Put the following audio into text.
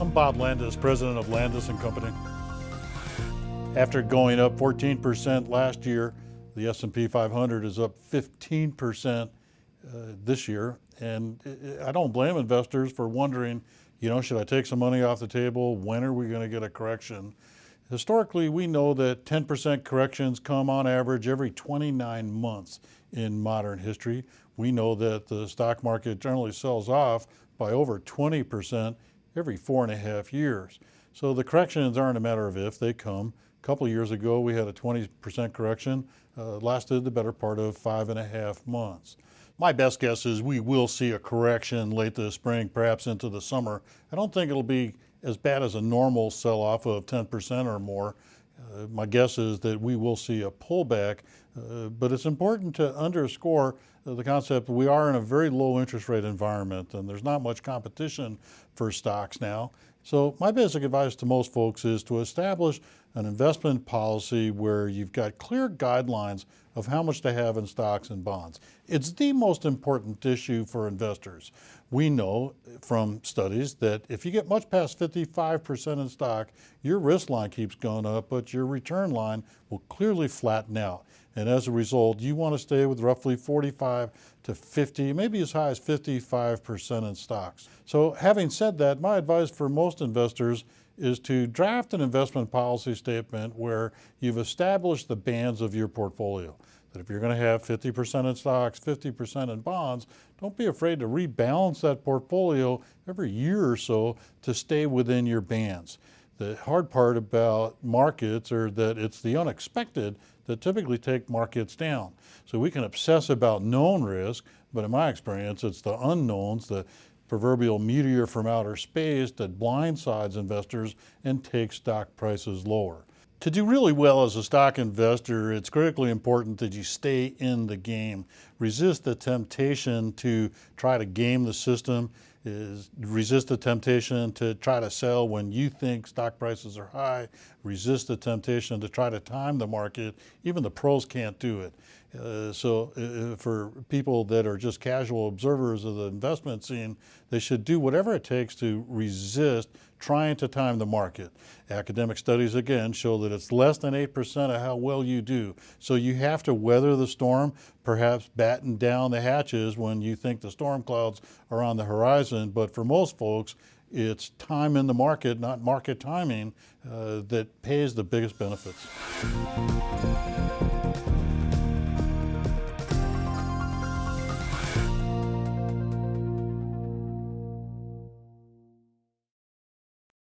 I'm Bob Landaas, president of Landaas Company. After going up 14% last year, the S&P 500 is up 15% this year. And I don't blame investors for wondering, should I take some money off the table? When are we going to get a correction? Historically, we know that 10% corrections come on average every 29 months in modern history. We know that the stock market generally sells off by over 20% every 4.5 years. So the corrections aren't a matter of if, they come. A couple of years ago, we had a 20% correction, lasted the better part of 5.5 months. My best guess is we will see a correction late this spring, perhaps into the summer. I don't think it'll be as bad as a normal sell-off of 10% or more. My guess is that we will see a pullback, but it's important to underscore the concept we are in a very low interest rate environment and there's not much competition for stocks now. So my basic advice to most folks is to establish an investment policy where you've got clear guidelines of how much to have in stocks and bonds. It's the most important issue for investors. We know from studies that if you get much past 55% in stock, your risk line keeps going up, but your return line will clearly flatten out. And as a result, you want to stay with roughly 45 to 50, maybe as high as 55% in stocks. So having said that, my advice for most investors is to draft an investment policy statement where you've established the bands of your portfolio. That if you're going to have 50% in stocks, 50% in bonds, don't be afraid to rebalance that portfolio every year or so to stay within your bands. The hard part about markets are that it's the unexpected that typically take markets down. So we can obsess about known risk, but in my experience, it's the unknowns, the proverbial meteor from outer space that blindsides investors and takes stock prices lower. To do really well as a stock investor, it's critically important that you stay in the game. Resist the temptation to try to game the system. Resist the temptation to try to sell when you think stock prices are high. Resist the temptation to try to time the market. Even the pros can't do it. For people that are just casual observers of the investment scene, they should do whatever it takes to resist trying to time the market. Academic studies, again, show that it's less than 8% of how well you do. So you have to weather the storm, perhaps batten down the hatches when you think the storm clouds are on the horizon. But for most folks, it's time in the market, not market timing, that pays the biggest benefits.